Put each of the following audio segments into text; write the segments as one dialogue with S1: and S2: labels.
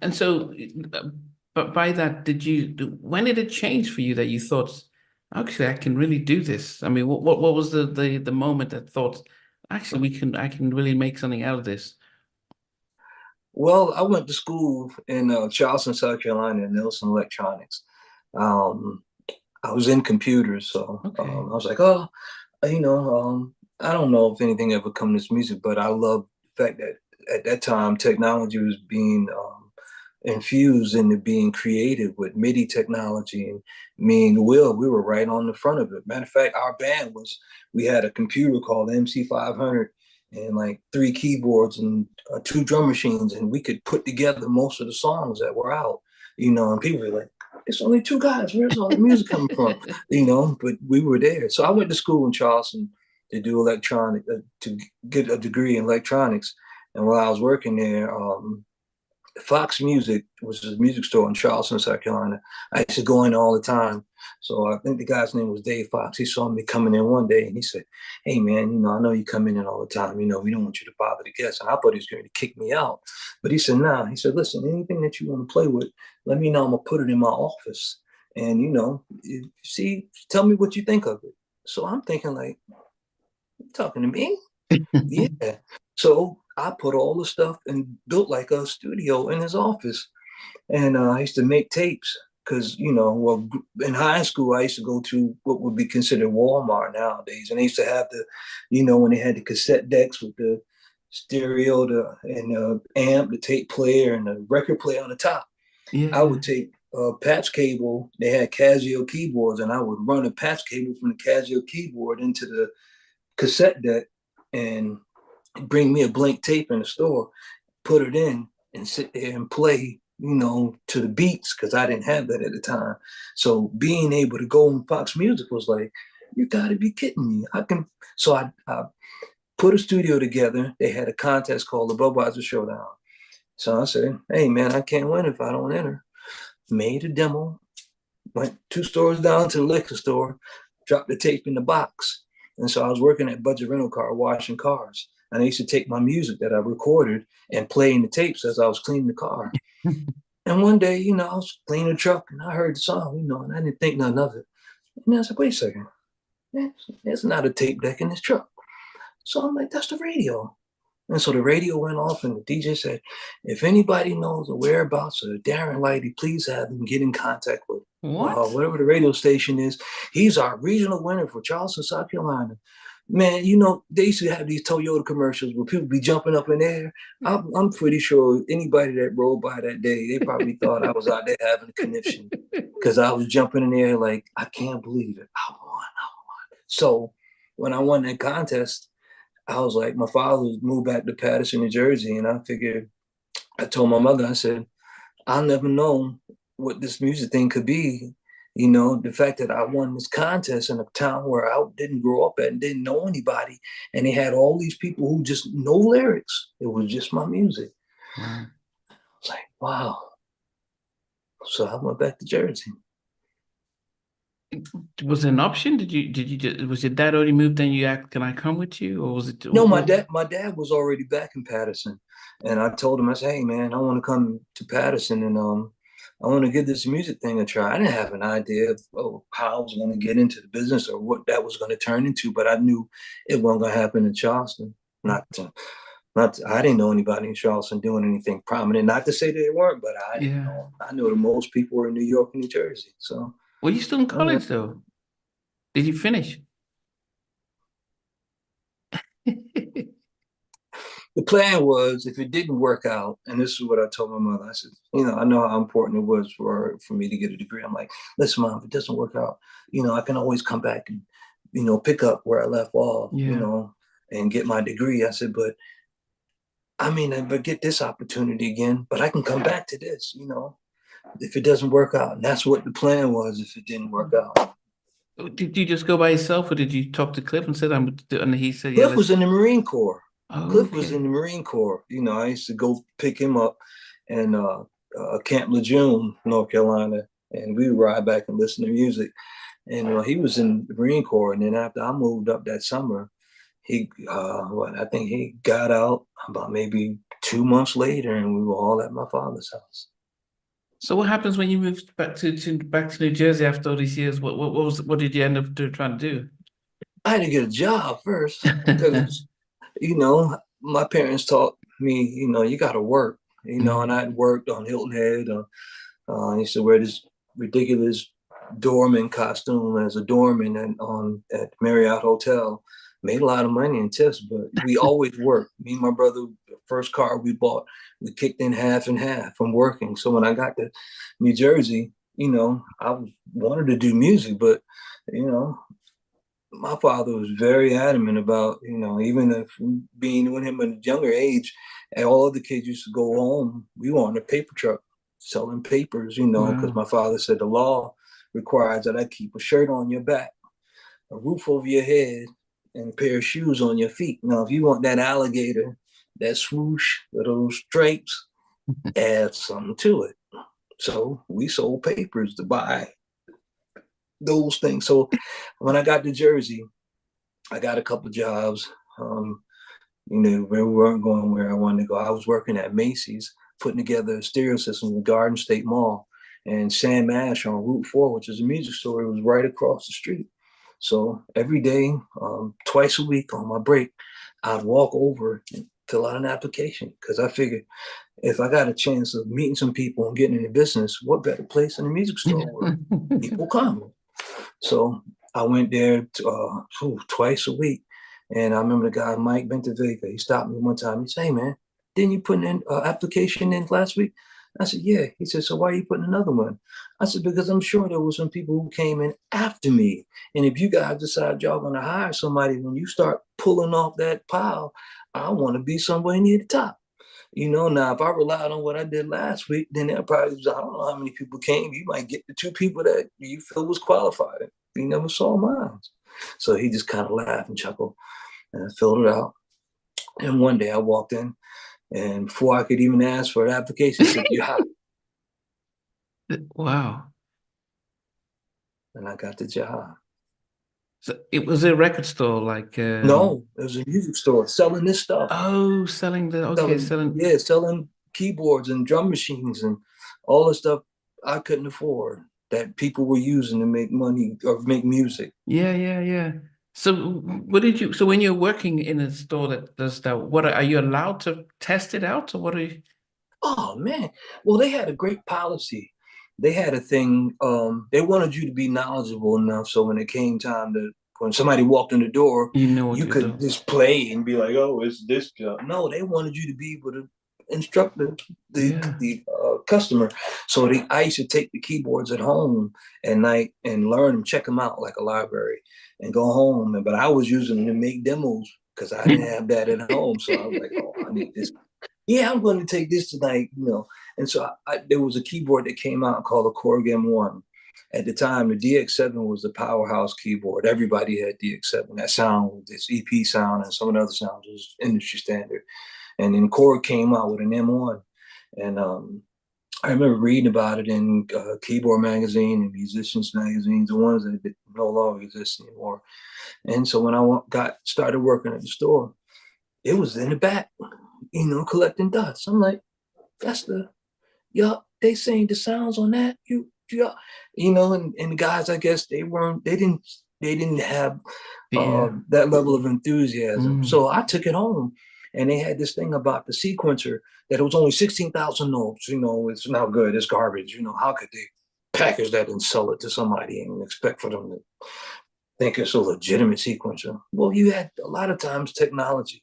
S1: And so, but by that, when did it change for you that you thought, actually, I can really do this? I mean, what was the moment that thought, actually, I can really make something out of this?
S2: Well, I went to school in Charleston, South Carolina, in Nelson Electronics. Um, I was in computers, so
S1: Okay.
S2: I was like, oh, I don't know if anything ever come to this music, but I love the fact that at that time technology was being infused into being creative with MIDI technology, and me and Will, we were right on the front of it. Matter of fact, our band we had a computer called MC500 and like three keyboards and two drum machines, and we could put together most of the songs that were out, and people were like, it's only two guys. Where's all the music coming from? But we were there. So I went to school in Charleston to do to get a degree in electronics. And while I was working there, Fox Music, which is a music store in Charleston, South Carolina, I used to go in all the time. So I think the guy's name was Dave Fox. He saw me coming in one day and he said, hey man, I know you come in all the time. We don't want you to bother the guests. And I thought he was going to kick me out. But he said, nah. He said, listen, anything that you want to play with, let me know. I'm going to put it in my office. And, see, tell me what you think of it. So I'm thinking like, you talking to me? Yeah. So I put all the stuff and built like a studio in his office. And I used to make tapes because, well, in high school, I used to go to what would be considered Walmart nowadays. And they used to have when they had the cassette decks with the stereo and amp, the tape player, and the record player on the top.
S1: Yeah,
S2: I
S1: yeah.
S2: would take a patch cable. They had Casio keyboards, and I would run a patch cable from the Casio keyboard into the cassette deck and bring me a blank tape in the store, put it in, and sit there and play, to the beats because I didn't have that at the time. So being able to go on Fox Music was like, you got to be kidding me! I can. So I put a studio together. They had a contest called the Budweiser Showdown. So I said, hey man, I can't win if I don't enter. Made a demo, went two stores down to the liquor store, dropped the tape in the box. And so I was working at Budget Rental Car, washing cars. And I used to take my music that I recorded and play in the tapes as I was cleaning the car. And one day, I was cleaning the truck and I heard the song, and I didn't think nothing of it. And I was like, wait a second, there's not a tape deck in this truck. So I'm like, that's the radio. And so the radio went off and the DJ said, if anybody knows the whereabouts of Darren Lighty, please have them get in contact with
S1: What?
S2: whatever the radio station is. He's our regional winner for Charleston, South Carolina. Man, they used to have these Toyota commercials where people be jumping up in the air. I'm pretty sure anybody that rode by that day, they probably thought I was out there having a conniption because I was jumping in the air like, I can't believe it. I won. So when I won that contest, I was like, my father moved back to Paterson, New Jersey, and I told my mother, I said, I'll never know what this music thing could be. The fact that I won this contest in a town where I didn't grow up at and didn't know anybody, and they had all these people who just know lyrics. It was just my music.
S1: Wow.
S2: I was like, wow. So I went back to Jersey.
S1: Was it an option? Was your dad already moved and you asked, can I come with you? Or was it,
S2: No, my dad was already back in Paterson, and I told him, I said, hey man, I want to come to Paterson and I want to give this music thing a try. I didn't have an idea of how I was going to get into the business or what that was going to turn into, but I knew it wasn't going to happen in Charleston. I didn't know anybody in Charleston doing anything prominent. Not to say that they weren't, but I didn't
S1: yeah.
S2: know. I knew that most people were in New York and New Jersey. So
S1: Were you still in
S2: I went.
S1: college though? Did you finish?
S2: The plan was if it didn't work out, and this is what I told my mother, I said, I know how important it was for me to get a degree. I'm like, listen, mom, if it doesn't work out, I can always come back and, pick up where I left off,
S1: Yeah.
S2: and get my degree. I said, but I mean, but get this opportunity again, but I can come back to this, if it doesn't work out. And that's what the plan was if it didn't work out.
S1: Did you just go by yourself or did you talk to Cliff and said, and he said, yeah,
S2: Cliff
S1: let's,
S2: was in the Marine Corps.
S1: oh,
S2: Cliff was in
S1: okay.
S2: the Marine Corps. I used to go pick him up in Camp Lejeune, North Carolina, and we would ride back and listen to music. And he was in the Marine Corps. And then after I moved up that summer, I think he got out about maybe 2 months later, and we were all at my father's house.
S1: So what happens when you moved back to New Jersey after all these years? What did you end up trying to do?
S2: I had to get a job first because, my parents taught me, you got to work, and I'd worked on Hilton Head. I used to wear this ridiculous doorman costume as a doorman at Marriott Hotel. Made a lot of money in tips, but we always worked. Me and my brother, the first car we bought, we kicked in half and half from working. So when I got to New Jersey, I wanted to do music, but, my father was very adamant about, even if being with him at a younger age, and all other kids used to go home, we were on a paper truck selling papers, because my father said the law requires that I keep a shirt on your back, a roof over your head, and a pair of shoes on your feet. Now, if you want that alligator, that swoosh, those stripes, add something to it. So we sold papers to buy those things. So when I got to Jersey, I got a couple of jobs. We weren't going where I wanted to go. I was working at Macy's, putting together a stereo system in the Garden State Mall. And Sam Ash on Route 4, which is a music store, was right across the street. So every day, twice a week on my break, I'd walk over and fill out an application because I figured if I got a chance of meeting some people and getting into business, what better place than a music store where people come? So I went there twice a week. And I remember the guy, Mike Bentavega, he stopped me one time. He said, "Hey, man, didn't you put an application in last week?" I said, "Yeah." He said, "So why are you putting another one?" I said, "Because I'm sure there were some people who came in after me. And if you guys decide y'all going to hire somebody, when you start pulling off that pile, I want to be somewhere near the top. Now if I relied on what I did last week, then there probably was, I don't know how many people came. You might get the 2 people that you feel was qualified. You never saw mine." So he just kind of laughed and chuckled, and I filled it out. And one day I walked in, and before I could even ask for an application, he said, "You hired."
S1: Wow.
S2: And I got the job.
S1: So it was a record store, like
S2: No, it was a music store selling this stuff.
S1: Oh, selling.
S2: Selling keyboards and drum machines and all the stuff I couldn't afford that people were using to make money or make music.
S1: Yeah. So so when you're working in a store that does that, what are you allowed to test it out, or what are you?
S2: Oh man. Well, they had a great policy. They had a thing, they wanted you to be knowledgeable enough so when it came time to when somebody walked in the door,
S1: You know what
S2: you
S1: you're
S2: could
S1: doing.
S2: just play and be like, "Oh, it's this job." No, they wanted you to be able to instruct the customer. So I used to take the keyboards at home at night and learn them, check them out like a library, and go home. But I was using them to make demos because I didn't have that at home. So I was like, "Oh, I need this. Yeah, I'm going to take this tonight." And so there was a keyboard that came out called the Korg M1. At the time, the DX7 was the powerhouse keyboard. Everybody had DX7. That sound, this EP sound, and some of the other sounds was industry standard. And then Korg came out with an M1. And I remember reading about it in Keyboard Magazine and Musicians Magazines, the ones that no longer exist anymore. And so when I started working at the store, it was in the back, collecting dust. I'm like, "That's they saying the sounds on that, and the guys, I guess they didn't have that level of enthusiasm. So I took it home, and they had this thing about the sequencer that it was only 16,000 notes. It's not good, it's garbage. How could they package that and sell it to somebody and expect for them to think it's a legitimate sequencer? Well, you had a lot of times technology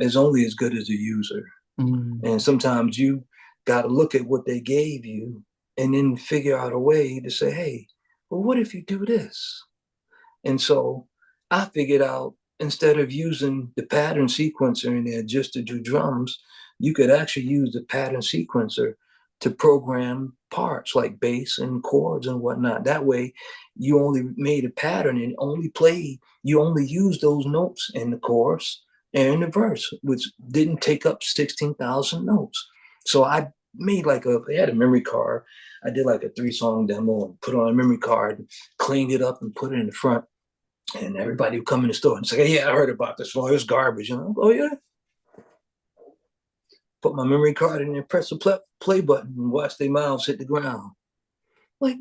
S2: is only as good as the user. And sometimes you got to look at what they gave you and then figure out a way to say, "Hey, well, what if you do this?" And so I figured out, instead of using the pattern sequencer in there just to do drums, you could actually use the pattern sequencer to program parts like bass and chords and whatnot. That way you only made a pattern and you only used those notes in the chorus and in the verse, which didn't take up 16,000 notes. So I made I had a memory card. I did like a 3-song demo and put it on a memory card, cleaned it up and put it in the front. And everybody would come in the store and say, "Hey, yeah, I heard about this. Well, it's garbage." And I'm like, "Oh, yeah." put my memory card in there, press the play button, and watch their mouths hit the ground. Like,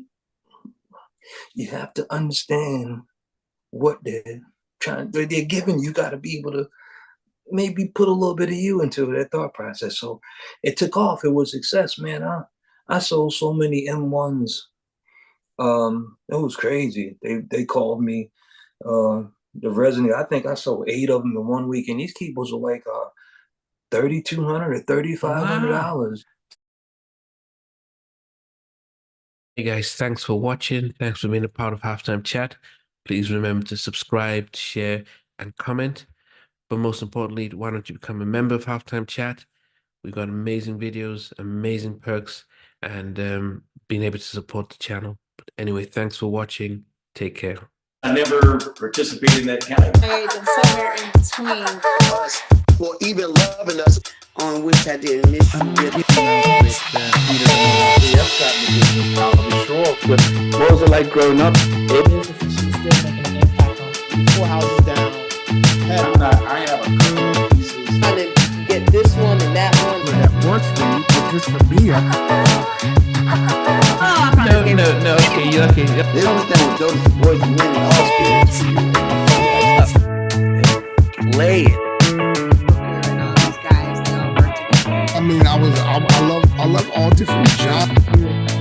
S2: you have to understand what they're giving. You got to be able to maybe put a little bit of you into that thought process. So it took off. It was success, man. I sold so many M1s. It was crazy. They called me the resident. I think I sold 8 of them in 1 week, and these keyboards were like $3,200 or $3,500.
S1: Hey guys, thanks for watching. Thanks for being a part of Halftime Chat. Please remember to subscribe, share, and comment. But most importantly, why don't you become a member of Halftime Chat? We've got amazing videos, amazing perks, and being able to support the channel. But anyway, thanks for watching. Take care.
S3: I never participated in that category.
S4: And somewhere in between
S5: us, or even loving us, on which I didn't miss you with.
S1: What was it like growing up?
S6: She's still making an impact on 4 houses down.
S3: I have a couple of pieces.
S5: Trying to get this one and that one.
S7: That works for you, but just for me,
S1: No, okay.
S5: They understand what those boys winning all
S1: Play it.
S4: these guys, they all work together.
S7: I mean, I love all different genres.